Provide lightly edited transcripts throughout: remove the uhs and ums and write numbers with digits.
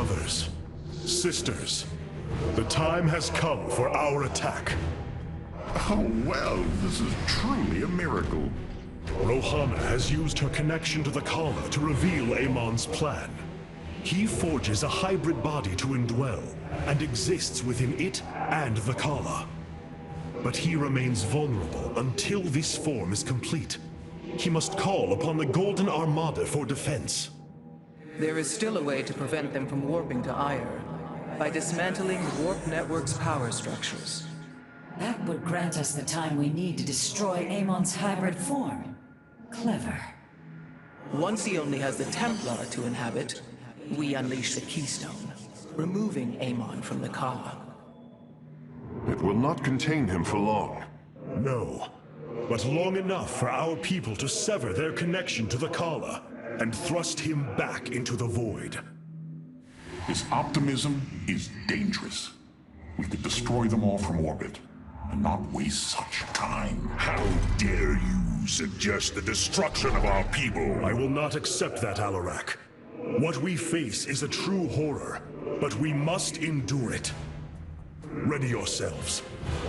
Brothers, sisters, the time has come for our attack. Oh well, this is truly a miracle. Rohana has used her connection to the Khala to reveal Amon's plan. He forges a hybrid body to indwell, and exists within it and the Khala. But he remains vulnerable until this form is complete. He must call upon the Golden Armada for defense. There is still a way to prevent them from warping to Ire, by dismantling the warp network's power structures. That would grant us the time we need to destroy Amon's hybrid form. Clever. Once he only has the Templar to inhabit, we unleash the Keystone, removing Amon from the Khala. It will not contain him for long. No, but long enough for our people to sever their connection to the Khala and thrust him back into the void. His optimism is dangerous. We could destroy them all from orbit, and not waste such time. How dare you suggest the destruction of our people? I will not accept that, Alarak. What we face is a true horror, but we must endure it. Ready yourselves.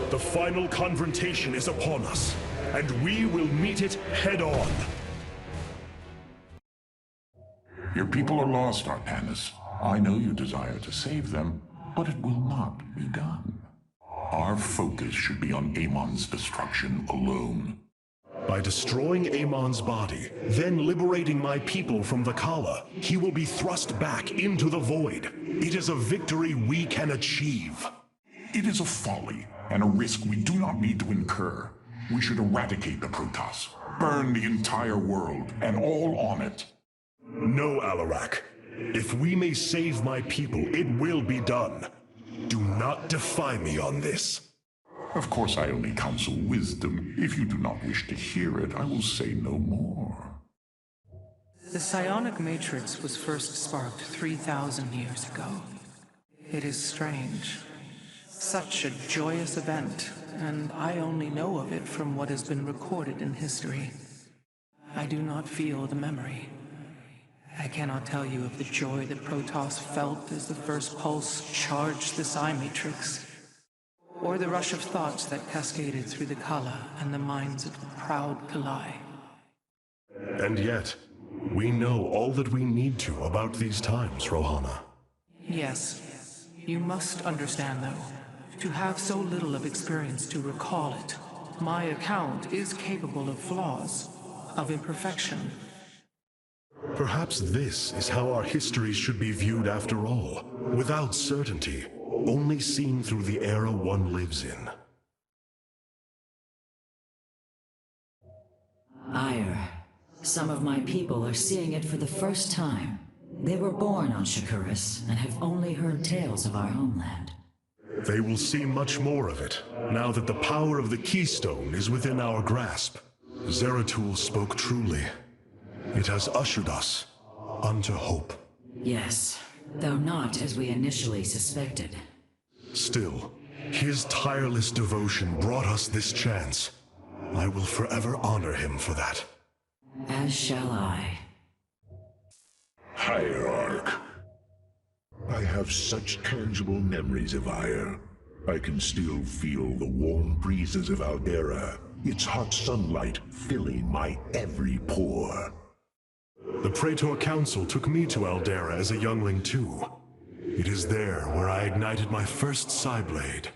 The final confrontation is upon us, and we will meet it head-on. Your people are lost, Artanis. I know you desire to save them, but it will not be done. Our focus should be on Amon's destruction alone. By destroying Amon's body, then liberating my people from the Khala, he will be thrust back into the void. It is a victory we can achieve. It is a folly, and a risk we do not need to incur. We should eradicate the Protoss, burn the entire world, and all on it. No, Alarak. If we may save my people, it will be done. Do not defy me on this. Of course, I only counsel wisdom. If you do not wish to hear it, I will say no more. The psionic matrix was first sparked 3,000 years ago. It is strange. Such a joyous event, and I only know of it from what has been recorded in history. I do not feel the memory. I cannot tell you of the joy that Protoss felt as the first pulse charged the psi matrix, or the rush of thoughts that cascaded through the Khala and the minds of the proud Khalai. And yet, we know all that we need to about these times, Rohana. Yes. You must understand, though, to have so little of experience to recall it, my account is capable of flaws, of imperfection. Perhaps this is how our histories should be viewed after all, without certainty, only seen through the era one lives in. Ire. Some of my people are seeing it for the first time. They were born on Shakuras and have only heard tales of our homeland. They will see much more of it, now that the power of the Keystone is within our grasp. Zeratul spoke truly. It has ushered us unto hope. Yes, though not as we initially suspected. Still, his tireless devotion brought us this chance. I will forever honor him for that. As shall I. Hierarch. I have such tangible memories of Ire. I can still feel the warm breezes of Aldera, its hot sunlight filling my every pore. The Praetor Council took me to Aldera as a youngling too. It is there where I ignited my first Psyblade.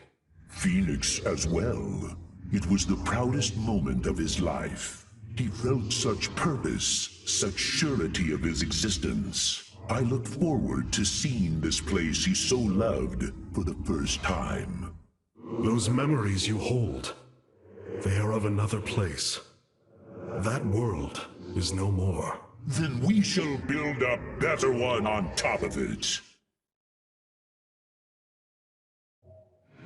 Phoenix as well. It was the proudest moment of his life. He felt such purpose, such surety of his existence. I looked forward to seeing this place he so loved for the first time. Those memories you hold, they are of another place. That world is no more. Then we shall build a better one on top of it.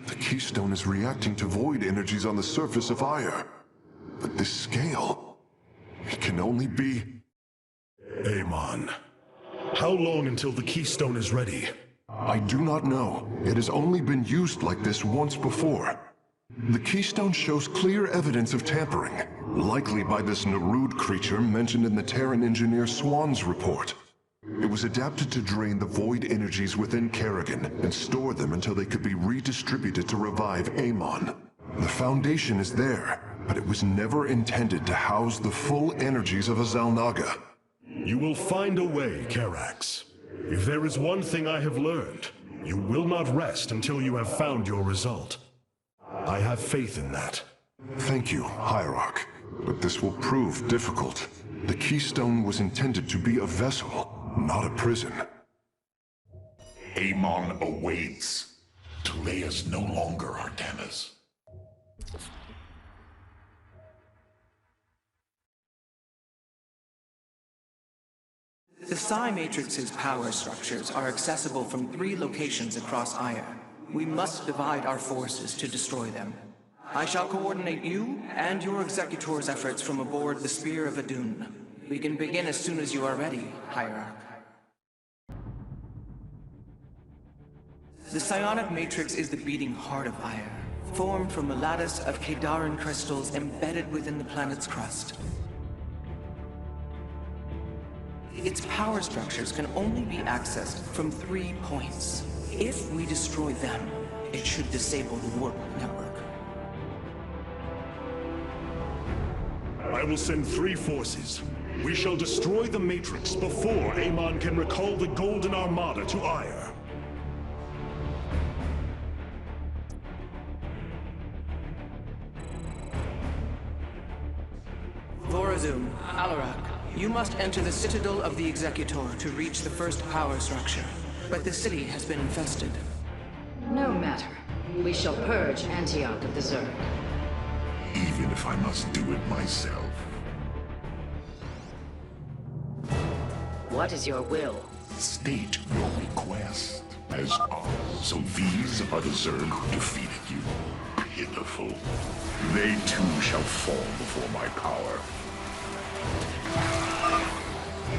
The Keystone is reacting to void energies on the surface of Ire. But this scale, it can only be... Amon. How long until the Keystone is ready? I do not know. It has only been used like this once before. The Keystone shows clear evidence of tampering, likely by this Narud creature mentioned in the Terran engineer Swan's report. It was adapted to drain the void energies within Kerrigan and store them until they could be redistributed to revive Amon. The foundation is there, but it was never intended to house the full energies of a Xel'Naga. You will find a way, Karax. If there is one thing I have learned, you will not rest until you have found your result. I have faith in that. Thank you, Hierarch. But this will prove difficult. The Keystone was intended to be a vessel, not a prison. Amon awaits. Delay is no longer, Artanis. The Psi Matrix's power structures are accessible from 3 locations across Aya. We must divide our forces to destroy them. I shall coordinate you and your Executor's efforts from aboard the Spear of Adun. We can begin as soon as you are ready, Hierarch. The Psionic Matrix is the beating heart of Aya, formed from a lattice of Kadaran crystals embedded within the planet's crust. Its power structures can only be accessed from 3 points. If we destroy them, it should disable the warp network. I will send 3 forces. We shall destroy the Matrix before Amon can recall the Golden Armada to Ire. Nerazim, Alarak, you must enter the Citadel of the Executor to reach the first power structure. But the city has been infested. No matter. We shall purge Antioch of the Zerg. Even if I must do it myself. What is your will? State your request as ours. So these are the Zerg who defeated you. Pitiful. They too shall fall before my power.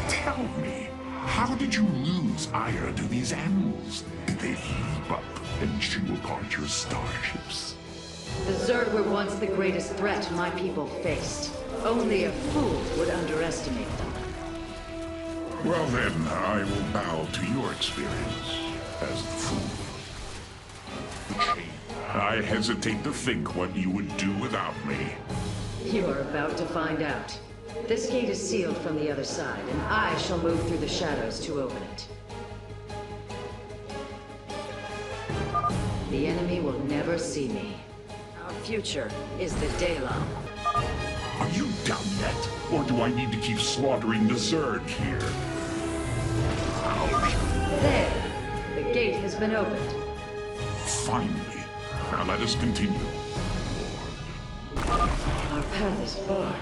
Tell me, how did you lose ire to these animals? Did they leap up and chew apart your starships? The Zerg were once the greatest threat my people faced. Only a fool would underestimate them. Well then, I will bow to your experience as the fool. I hesitate to think what you would do without me. You are about to find out. This gate is sealed from the other side, and I shall move through the shadows to open it. The enemy will never see me. Our future is the Daylon. Are you done yet? Or do I need to keep slaughtering the Zerg here? Ouch. There! The gate has been opened. Finally. Now let us continue. Our path is barred.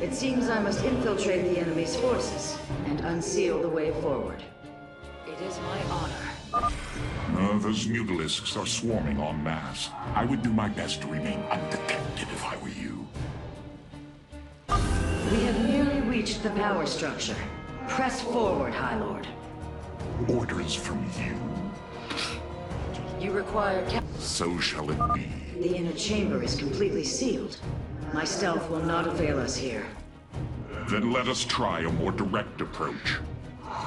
It seems I must infiltrate the enemy's forces and unseal the way forward. It is my honor. Those mutalisks are swarming en masse. I would do my best to remain undetected if I were you. We have nearly reached the power structure. Press forward, High Lord. Orders from you. You require... So shall it be. The inner chamber is completely sealed. My stealth will not avail us here. Then let us try a more direct approach.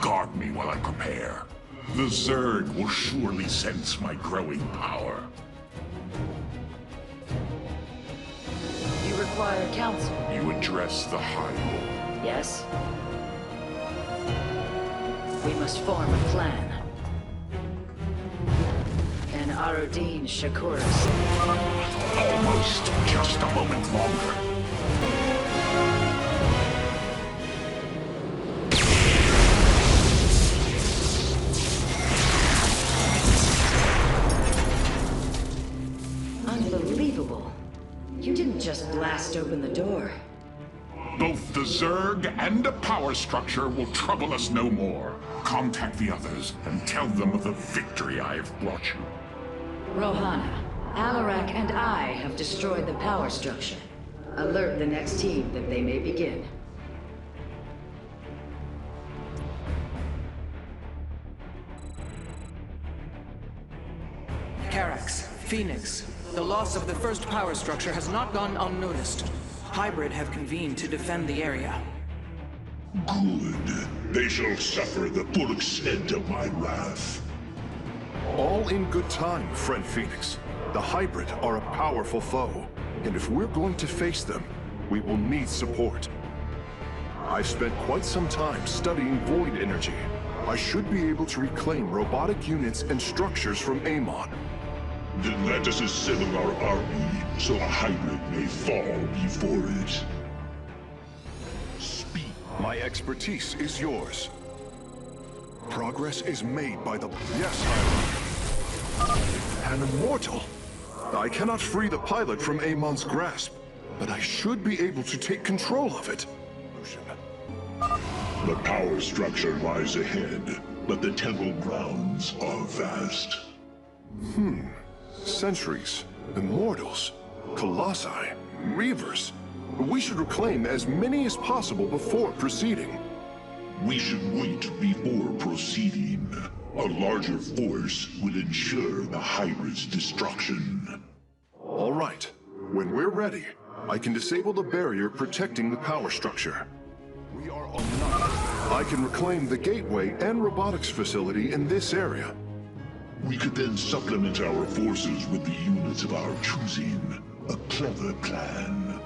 Guard me while I prepare. The Zerg will surely sense my growing power. You require counsel. You address the High Lord. Yes? We must form a plan. An Arodin Shakuras. Almost. Just a moment longer. Unbelievable. You didn't just blast open the door. Both the Zerg and the power structure will trouble us no more. Contact the others and tell them of the victory I have brought you. Rohana, Alarak and I have destroyed the power structure. Alert the next team that they may begin. Karax, Phoenix, the loss of the first power structure has not gone unnoticed. Hybrid have convened to defend the area. Good. They shall suffer the full extent of my wrath. All in good time, friend Phoenix. The Hybrid are a powerful foe, and if we're going to face them, we will need support. I've spent quite some time studying void energy. I should be able to reclaim robotic units and structures from Amon. Then let us assemble our army, so a Hybrid may fall before it. Speed. My expertise is yours. Progress is made by the... Yes, An immortal! I cannot free the pilot from Amon's grasp, but I should be able to take control of it. The power structure lies ahead, but the temple grounds are vast. Sentries, immortals, colossi, reavers. We should reclaim as many as possible before proceeding. We should wait before proceeding. A larger force will ensure the Hybrid's destruction. All right. When we're ready, I can disable the barrier protecting the power structure. We are online. I can reclaim the gateway and robotics facility in this area. We could then supplement our forces with the units of our choosing. A clever plan.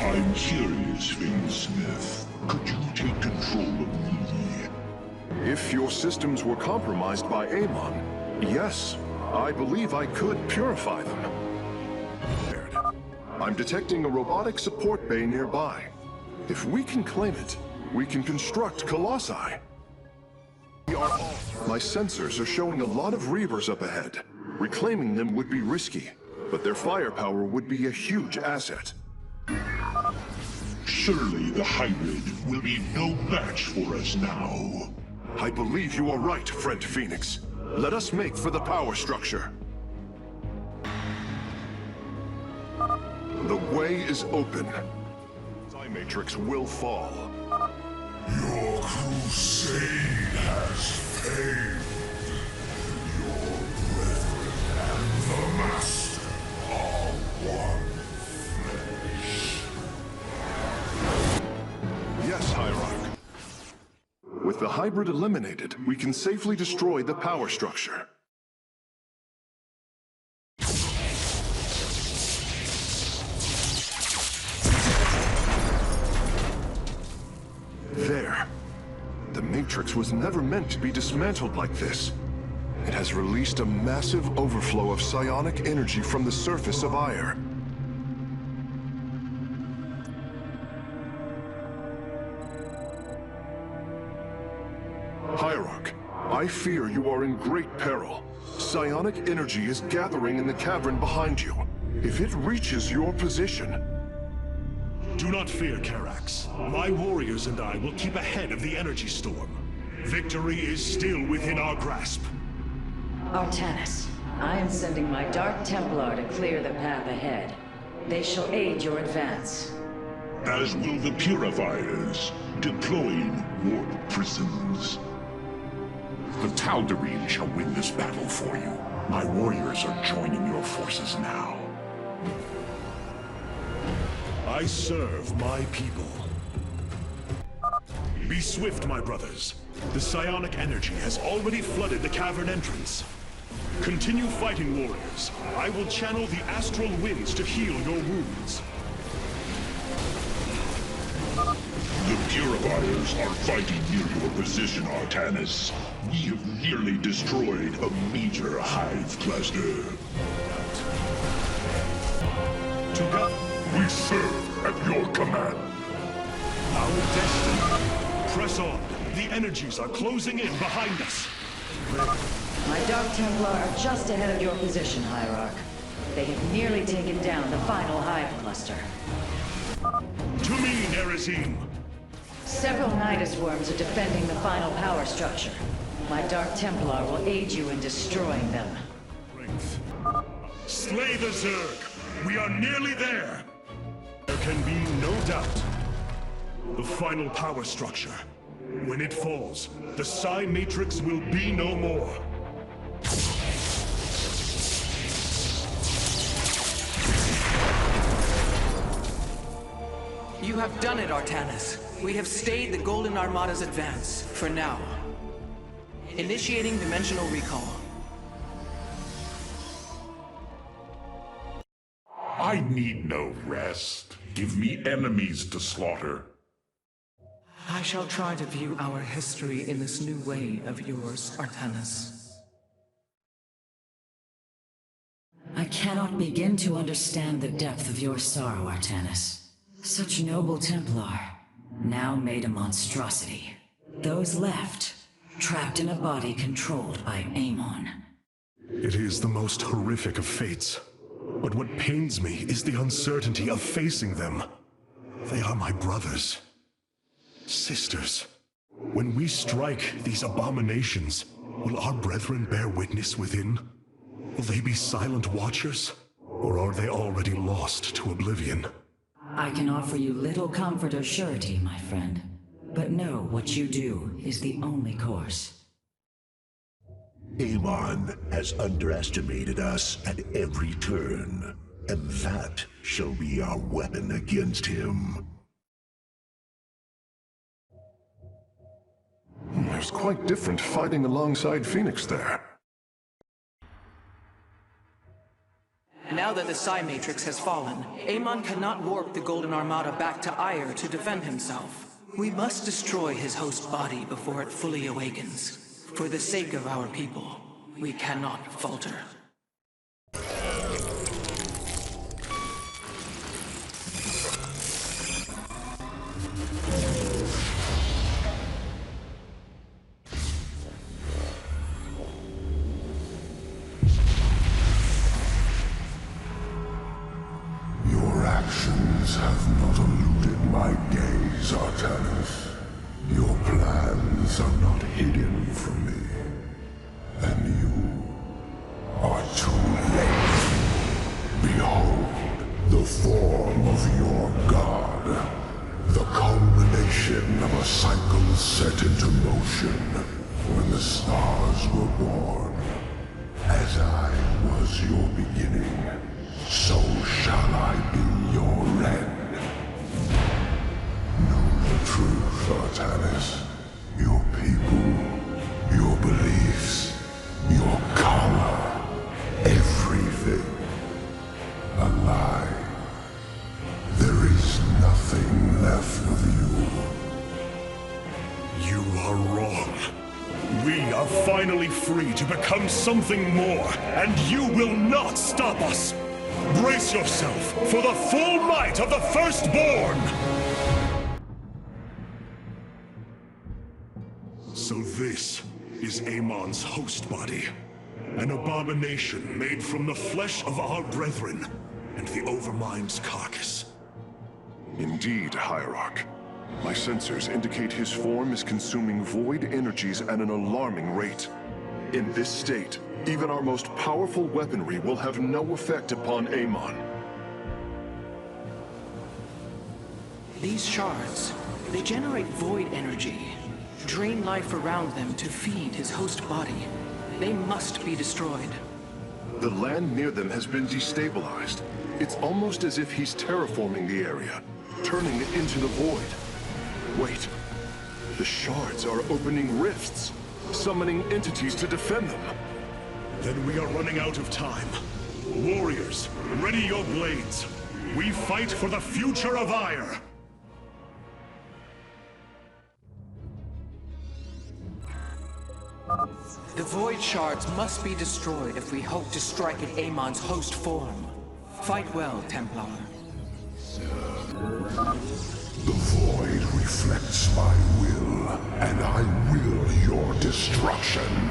I'm curious, Smith. Could you take control of me? If your systems were compromised by Amon, yes, I believe I could purify them. I'm detecting a robotic support bay nearby. If we can claim it, we can construct colossi. My sensors are showing a lot of reavers up ahead. Reclaiming them would be risky, but their firepower would be a huge asset. Surely the Hybrid will be no match for us now. I believe you are right, friend Phoenix. Let us make for the power structure. The way is open. Matrix will fall. Your crusade has failed. Your brethren and the Master are one flesh. Yes, Hierarch. With the Hybrid eliminated, we can safely destroy the power structure. There. The Matrix was never meant to be dismantled like this. It has released a massive overflow of psionic energy from the surface of Ire. Hierarch, I fear you are in great peril. Psionic energy is gathering in the cavern behind you. If it reaches your position... Do not fear, Karax. My warriors and I will keep ahead of the energy storm. Victory is still within our grasp. Artanis, I am sending my Dark Templar to clear the path ahead. They shall aid your advance. As will the Purifiers, deploying warp prisms. The Tal'Darim shall win this battle for you. My warriors are joining your forces now. I serve my people. Be swift, my brothers. The psionic energy has already flooded the cavern entrance. Continue fighting, warriors. I will channel the astral winds to heal your wounds. The Purifiers are fighting near your position, Artanis. We have nearly destroyed a major hive cluster. Together, We serve at your command. our destiny. Press on. The energies are closing in behind us. My Dark Templar are just ahead of your position, Hierarch. They have nearly taken down the final hive cluster. To me, Nerazim. Several Nidus worms are defending the final power structure. My Dark Templar will aid you in destroying them. Slay the Zerg. We are nearly there. There can be no doubt. The final power structure. When it falls, the Psi Matrix will be no more. You have done it, Artanis. We have stayed the Golden Armada's advance, for now. Initiating dimensional recall. I need no rest. Give me enemies to slaughter. I shall try to view our history in this new way of yours, Artanis. I cannot begin to understand the depth of your sorrow, Artanis. Such noble Templar, now made a monstrosity. Those left, trapped in a body controlled by Amon. It is the most horrific of fates. But what pains me is the uncertainty of facing them. They are my brothers. Sisters. When we strike these abominations, will our brethren bear witness within? Will they be silent watchers? Or are they already lost to oblivion? I can offer you little comfort or surety, my friend. But know what you do is the only course. Amon has underestimated us at every turn, and that shall be our weapon against him. It was quite different fighting alongside Phoenix there. Now that the Psi Matrix has fallen, Amon cannot warp the Golden Armada back to Ire to defend himself. We must destroy his host body before it fully awakens. For the sake of our people, we cannot falter. Your actions have not eluded my gaze, Artanis. Your plans are not hidden from me. And you are too late. Behold, the form of your god. The culmination of a cycle set into motion when the stars were born. As I was your beginning, so shall I be your end. Know the truth, Artanis. Your people, your beliefs, your color, everything. A lie. There is nothing left of you. You are wrong. We are finally free to become something more, and you will not stop us. Brace yourself for the full might of the Firstborn! So this is Amon's host body. An abomination made from the flesh of our brethren and the Overmind's carcass. Indeed, Hierarch. My sensors indicate his form is consuming void energies at an alarming rate. In this state, even our most powerful weaponry will have no effect upon Amon. These shards, they generate void energy, drain life around them to feed his host body. They must be destroyed. The land near them has been destabilized. It's almost as if he's terraforming the area, turning it into the void. Wait, the shards are opening rifts, summoning entities to defend them. Then we are running out of time. Warriors, ready your blades. We fight for the future of Ire. The void shards must be destroyed if we hope to strike at Amon's host form. Fight well, Templar. The void reflects my will, and I will your destruction.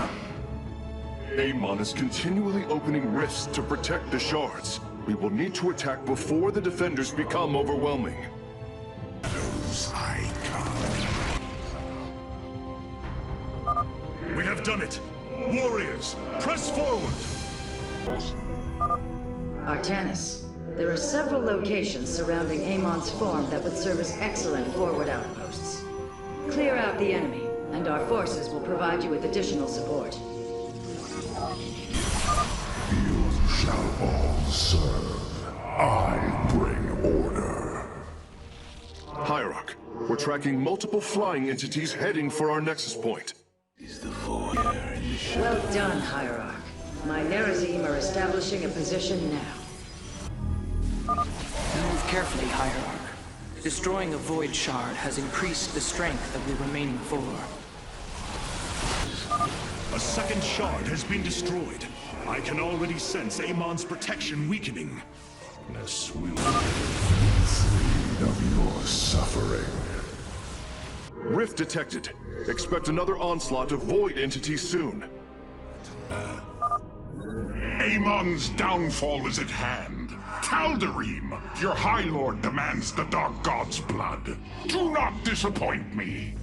Amon is continually opening rifts to protect the shards. We will need to attack before the defenders become overwhelming. Those I come. We have done it. Warriors, press forward. Artanis, there are several locations surrounding Amon's form that would serve as excellent forward outposts. Clear out the enemy, and our forces will provide you with additional support. You shall all serve. I bring order. Hierarch, we're tracking multiple flying entities heading for our nexus point. Well done, Hierarch. My Nerazim are establishing a position now. Move carefully, Hierarch. Destroying a void shard has increased the strength of the remaining four. A second shard has been destroyed. I can already sense Amon's protection weakening. Darkness will feed of your suffering. Rift detected. Expect another onslaught of void entities soon. Amon's downfall is at hand. Tal'Darim, your High Lord demands the Dark God's blood. Do not disappoint me.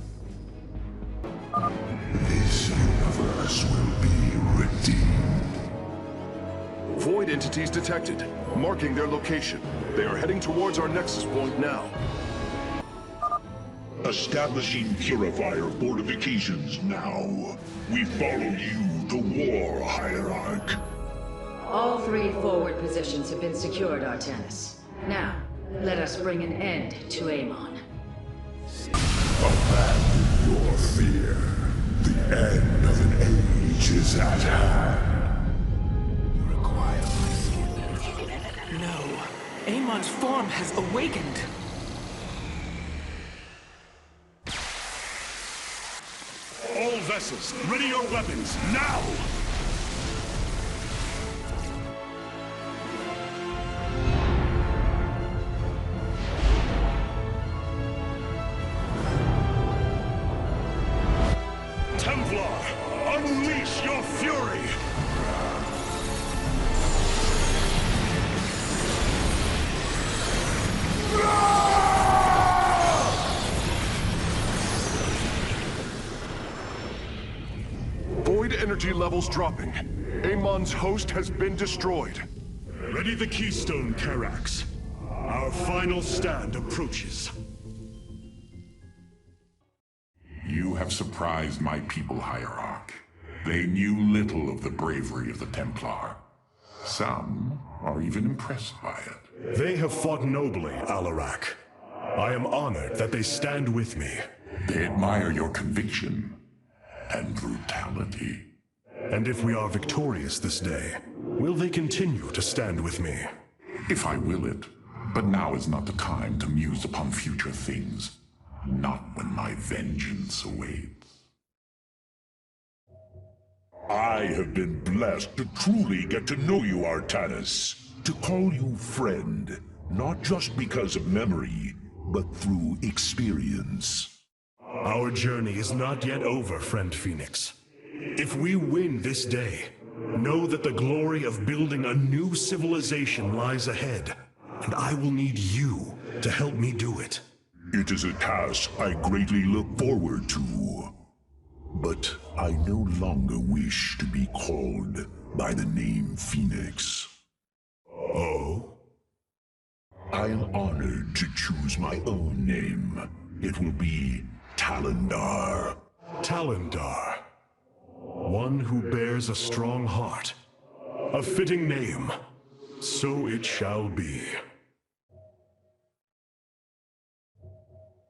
This universe will be redeemed. Void entities detected, marking their location. They are heading towards our nexus point now. Establishing purifier fortifications now. We follow you to war, Hierarch. All 3 forward positions have been secured, Artanis. Now, let us bring an end to Amon. Abandon your fear. The end of an age is at hand. You require my skill. No. Amon's form has awakened. All vessels, ready your weapons, now! Templar, unleash your fury! Void energy levels dropping. Amon's host has been destroyed. Ready the keystone, Karax. Our final stand approaches. You have surprised my people, Hierarch. They knew little of the bravery of the Templar. Some are even impressed by it. They have fought nobly, Alarak. I am honored that they stand with me. They admire your conviction and brutality. And if we are victorious this day, will they continue to stand with me? If I will it, but now is not the time to muse upon future things. Not when my vengeance awaits. I have been blessed to truly get to know you, Artanis. To call you friend, not just because of memory, but through experience. Our journey is not yet over, friend Phoenix. If we win this day, know that the glory of building a new civilization lies ahead, and I will need you to help me do it. It is a task I greatly look forward to. But I no longer wish to be called by the name Phoenix. Oh? I am honored to choose my own name. It will be Talendar. Talendar. One who bears a strong heart. A fitting name. So it shall be.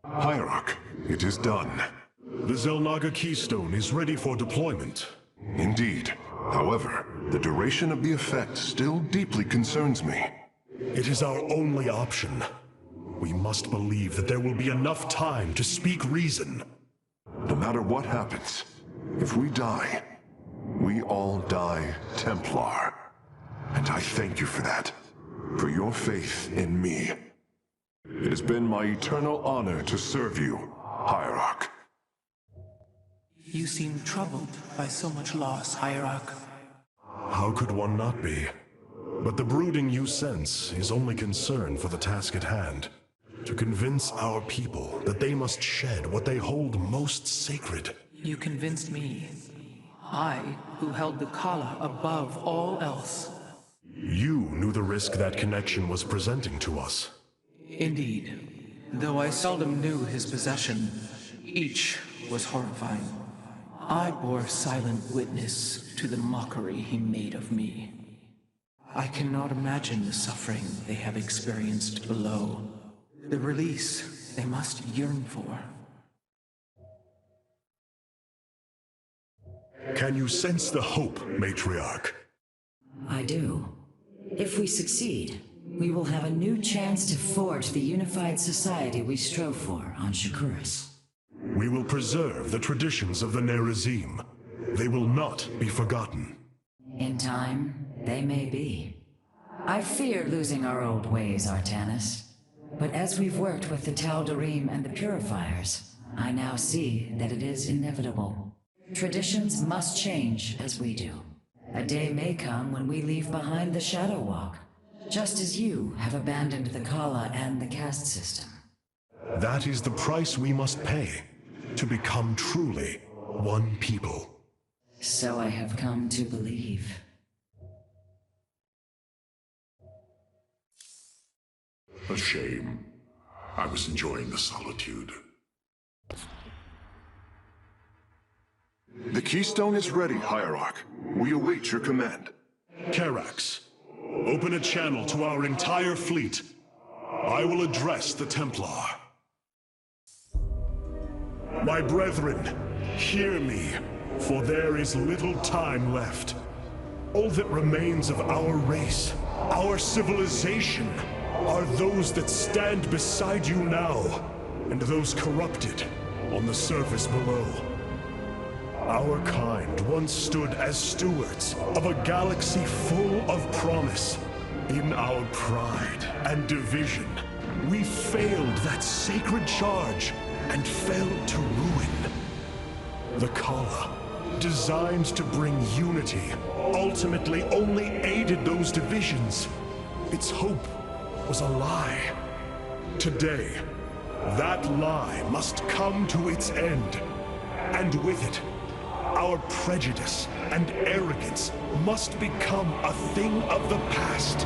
Hierarch, it is done. The Xel'Naga keystone is ready for deployment. Indeed. However, the duration of the effect still deeply concerns me. It is our only option. We must believe that there will be enough time to speak reason. No matter what happens, if we die, we all die Templar. And I thank you for that. For your faith in me. It has been my eternal honor to serve you, Hierarch. You seem troubled by so much loss, Hierarch. How could one not be? But the brooding you sense is only concern for the task at hand. To convince our people that they must shed what they hold most sacred. You convinced me. I, who held the Khala above all else. You knew the risk that connection was presenting to us. Indeed. Though I seldom knew his possession, each was horrifying. I bore silent witness to the mockery he made of me. I cannot imagine the suffering they have experienced below. The release they must yearn for. Can you sense the hope, Matriarch? I do. If we succeed, we will have a new chance to forge the unified society we strove for on Shakuras. We will preserve the traditions of the Nerazim. They will not be forgotten. In time, they may be. I fear losing our old ways, Artanis. But as we've worked with the Tal'Darim and the Purifiers, I now see that it is inevitable. Traditions must change as we do. A day may come when we leave behind the Shadow Walk, just as you have abandoned the Khala and the caste system. That is the price we must pay, to become truly one people. So I have come to believe. A shame. I was enjoying the solitude. The keystone is ready, Hierarch. We await your command. Karax, open a channel to our entire fleet. I will address the Templar. My brethren, hear me, for there is little time left. All that remains of our race, our civilization, are those that stand beside you now, and those corrupted on the surface below. Our kind once stood as stewards of a galaxy full of promise. In our pride and division, we failed that sacred charge and failed to ruin. The Khala, designed to bring unity, ultimately only aided those divisions. Its hope was a lie. Today, that lie must come to its end. And with it, our prejudice and arrogance must become a thing of the past.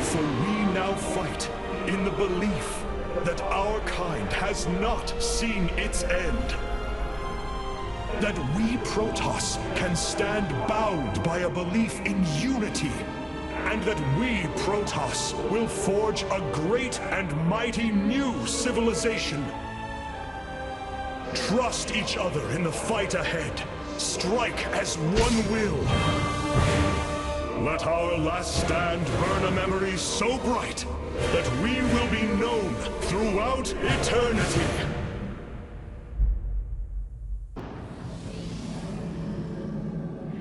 For we now fight in the belief that our kind has not seen its end. That we Protoss can stand bound by a belief in unity, and that we Protoss will forge a great and mighty new civilization. Trust each other in the fight ahead. Strike as one will. Let our last stand burn a memory so bright that we will be known throughout eternity.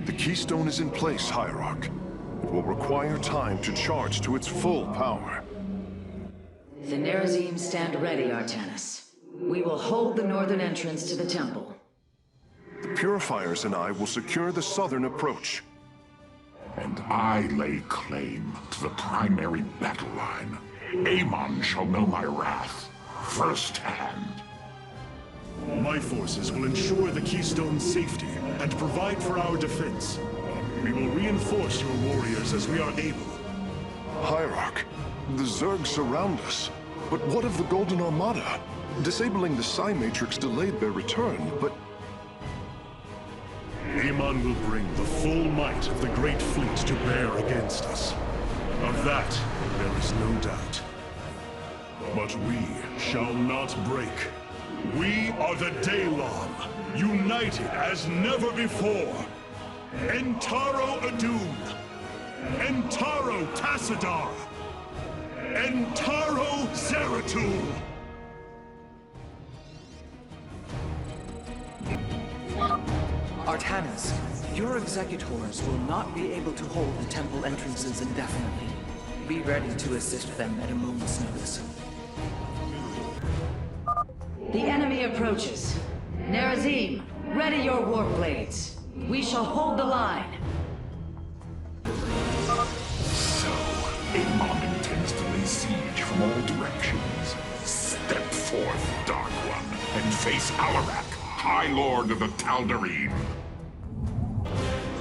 The keystone is in place, Hierarch. It will require time to charge to its full power. The Nerazim stand ready, Artanis. We will hold the northern entrance to the temple. The Purifiers and I will secure the southern approach. And I lay claim to the primary battle line. Amon shall know my wrath firsthand. My forces will ensure the Keystone's safety and provide for our defense. We will reinforce your warriors as we are able. Hierarch, the Zerg surround us. But what of the Golden Armada? Disabling the Psi Matrix delayed their return, but... Amon will bring the full might of the Great Fleet to bear against us. Of that, there is no doubt. But we shall not break. We are the Daylon, united as never before. Entaro Adun, Entaro Tassadar, Entaro Zeratul. Artanis, your executors will not be able to hold the temple entrances indefinitely. Be ready to assist them at a moment's notice. The enemy approaches. Nerazim, ready your warp blades. We shall hold the line. So, Amon intends to lay siege from all directions. Step forth, Dark One, and face Alarak, High Lord of the Tal'Darim.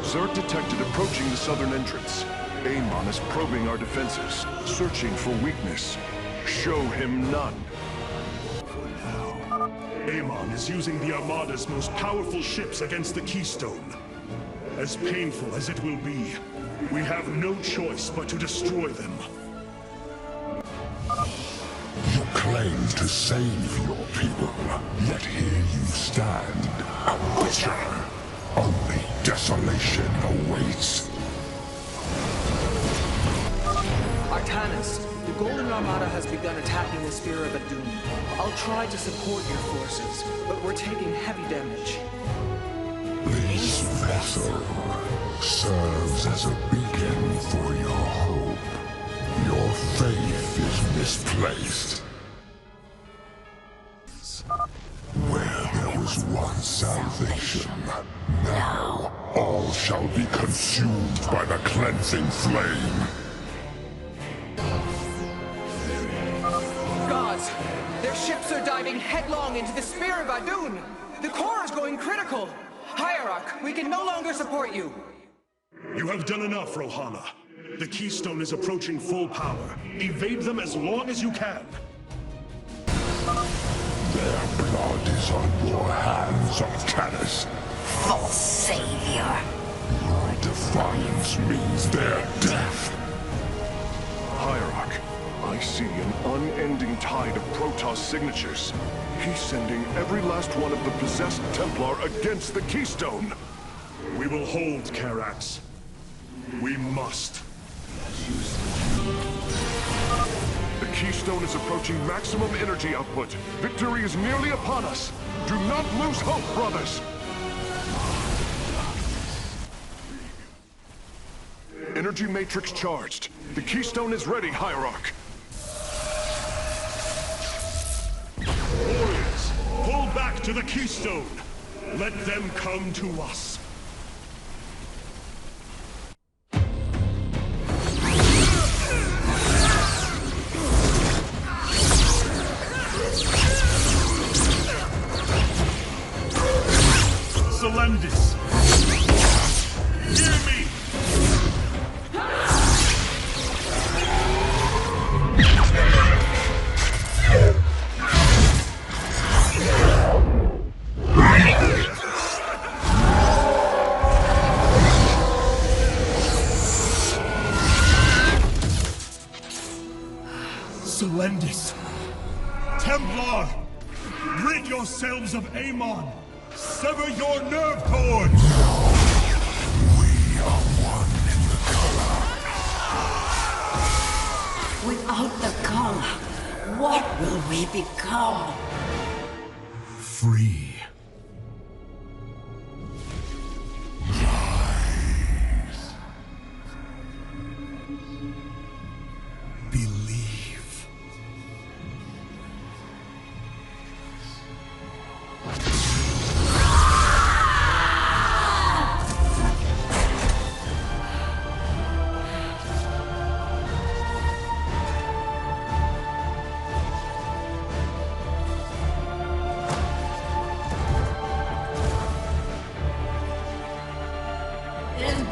Zerg detected approaching the southern entrance. Amon is probing our defenses, searching for weakness. Show him none. Amon is using the Armada's most powerful ships against the Keystone. As painful as it will be, we have no choice but to destroy them. You claim trying to save your people, yet here you stand, a butcher. Only desolation awaits. Artanis, the Golden Armada has begun attacking the Spear of Adun. I'll try to support your forces, but we're taking heavy damage. This vessel serves as a beacon for your hope. Your faith is misplaced. Where there was once salvation, now all shall be consumed by the cleansing flame. Gods! Their ships are diving headlong into the Spear of Adun! The core is going critical! Hierarch, we can no longer support you! You have done enough, Rohana. The Keystone is approaching full power. Evade them as long as you can. Their blood is on your hands, Artanis. False savior. Your defiance means their death. Hierarch, I see an unending tide of Protoss signatures. He's sending every last one of the possessed Templar against the Keystone. We will hold Karax. We must. The Keystone is approaching maximum energy output. Victory is nearly upon us. Do not lose hope, brothers. Energy matrix charged. The Keystone is ready, Hierarch. Warriors, pull back to the Keystone. Let them come to us. Xel'Naga! Hear me! Xel'Naga! Templar! Rid yourselves of Amon! Sever your nerve cords! We are one in the color. Without the color, what will we become? Free. Believe.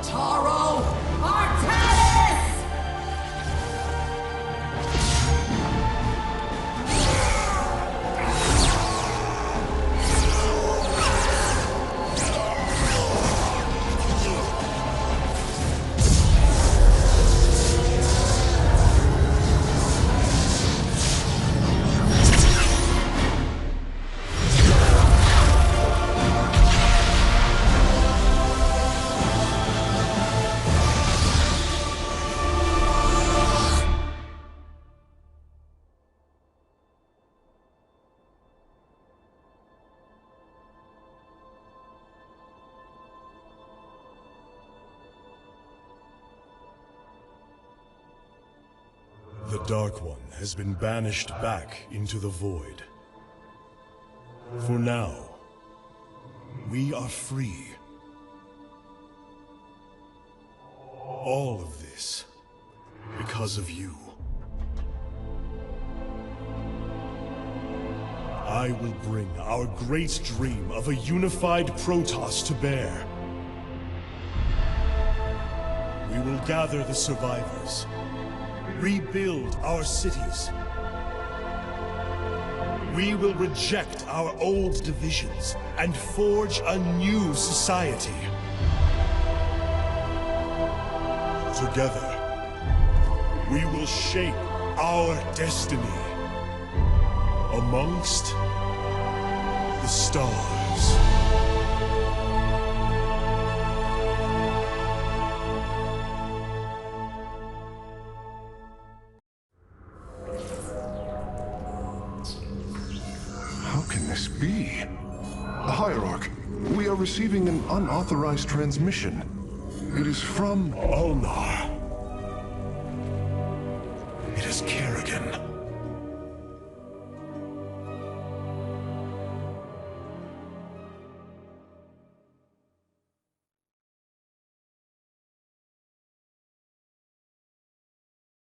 Taro! Artanis! The Dark One has been banished back into the Void. For now, we are free. All of this because of you. I will bring our great dream of a unified Protoss to bear. We will gather the survivors, rebuild our cities. We will reject our old divisions and forge a new society. Together, we will shape our destiny. amongst the stars. How can this be? Hierarch, we are receiving an unauthorized transmission. It is from... Ulnar.